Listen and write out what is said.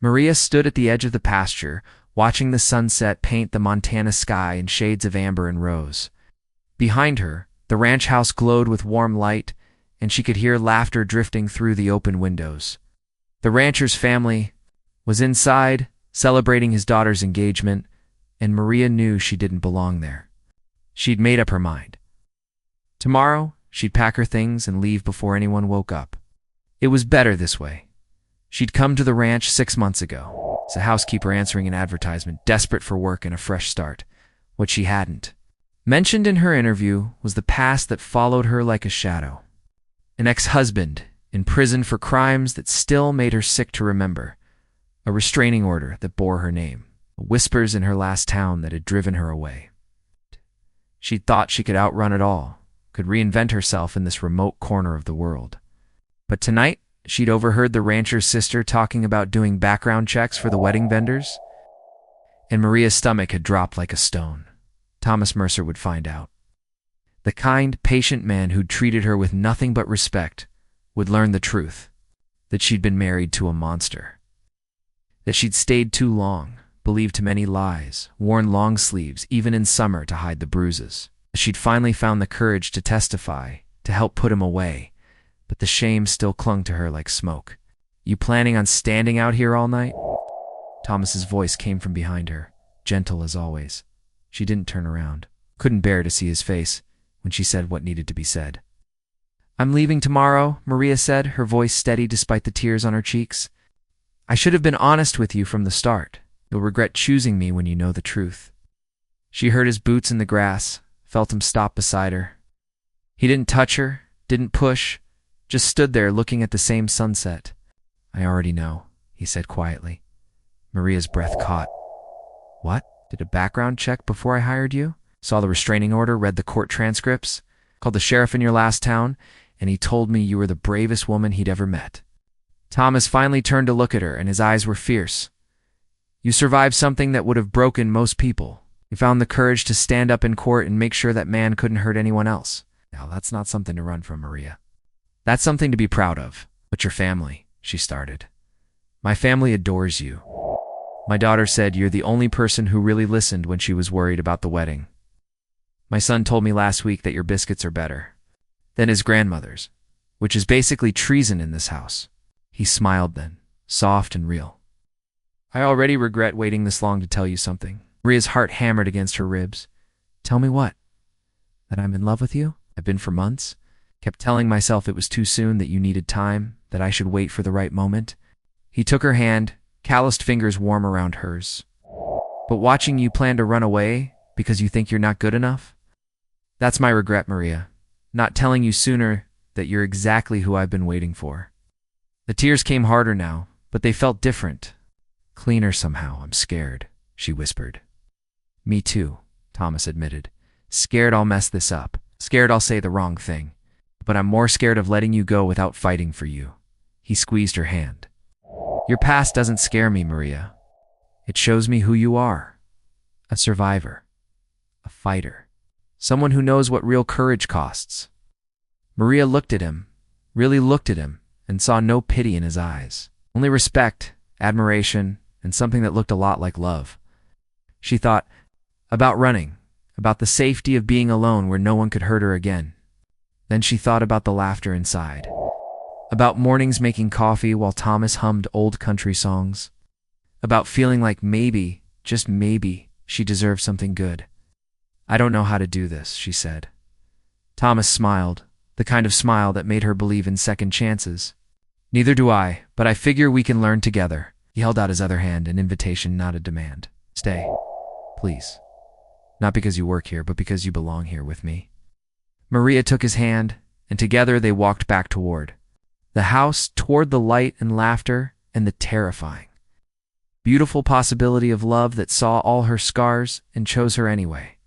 Maria stood at the edge of the pasture, watching the sunset paint the Montana sky in shades of amber and rose. Behind her, the ranch house glowed with warm light, and she could hear laughter drifting through the open windows. The rancher's family was inside, celebrating his daughter's engagement, and Maria knew she didn't belong there. She'd made up her mind. Tomorrow, she'd pack her things and leave before anyone woke up. It was better this way. She'd come to the ranch 6 months ago, as a housekeeper answering an advertisement, desperate for work and a fresh start. What she hadn't mentioned in her interview was the past that followed her like a shadow. An ex-husband in prison for crimes that still made her sick to remember. A restraining order that bore her name. Whispers in her last town that had driven her away. She'd thought she could outrun it all, could reinvent herself in this remote corner of the world. But tonight, she'd overheard the rancher's sister talking about doing background checks for the wedding vendors, and Maria's stomach had dropped like a stone. Thomas Mercer would find out. The kind, patient man who'd treated her with nothing but respect would learn the truth, that she'd been married to a monster, that she'd stayed too long, believed too many lies, worn long sleeves even in summer to hide the bruises. She'd finally found the courage to testify, to help put him away, but the shame still clung to her like smoke. "You planning on standing out here all night?" Thomas's voice came from behind her, gentle as always. She didn't turn around, couldn't bear to see his face when she said what needed to be said. "I'm leaving tomorrow," Maria said, her voice steady despite the tears on her cheeks. "I should have been honest with you from the start. You'll regret choosing me when you know the truth." She heard his boots in the grass, felt him stop beside her. He didn't touch her, didn't push, just stood there looking at the same sunset. "I already know," he said quietly. Maria's breath caught. "What? Did a background check before I hired you? Saw the restraining order, read the court transcripts, called the sheriff in your last town, and he told me you were the bravest woman he'd ever met." Thomas finally turned to look at her, and his eyes were fierce. "You survived something that would have broken most people. You found the courage to stand up in court and make sure that man couldn't hurt anyone else. Now, that's not something to run from, Maria. That's something to be proud of. But your family," she started. "My family adores you. My daughter said you're the only person who really listened when she was worried about the wedding. My son told me last week that your biscuits are better than his grandmother's, which is basically treason in this house." He smiled then, soft and real. "I already regret waiting this long to tell you something." Maria's heart hammered against her ribs. "Tell me what? That I'm in love with you? I've been for months. Kept telling myself it was too soon, that you needed time, that I should wait for the right moment." He took her hand, calloused fingers warm around hers. "But watching you plan to run away because you think you're not good enough? That's my regret, Maria. Not telling you sooner that you're exactly who I've been waiting for." The tears came harder now, but they felt different. "Cleaner somehow, I'm scared," she whispered. "Me too," Thomas admitted. "Scared I'll mess this up. Scared I'll say the wrong thing. But I'm more scared of letting you go without fighting for you." He squeezed her hand. "Your past doesn't scare me, Maria. It shows me who you are. A survivor. A fighter. Someone who knows what real courage costs." Maria looked at him, really looked at him, and saw no pity in his eyes. Only respect, admiration, and something that looked a lot like love. She thought about running, about the safety of being alone where no one could hurt her again. Then she thought about the laughter inside, about mornings making coffee while Thomas hummed old country songs, about feeling like maybe, just maybe, she deserved something good. "I don't know how to do this," she said. Thomas smiled, the kind of smile that made her believe in second chances. "Neither do I, but I figure we can learn together." He held out his other hand, an invitation, not a demand. "Stay, please. Not because you work here, but because you belong here with me." Maria took his hand, and together they walked back toward the house, toward the light and laughter and the terrifying, beautiful possibility of love that saw all her scars and chose her anyway.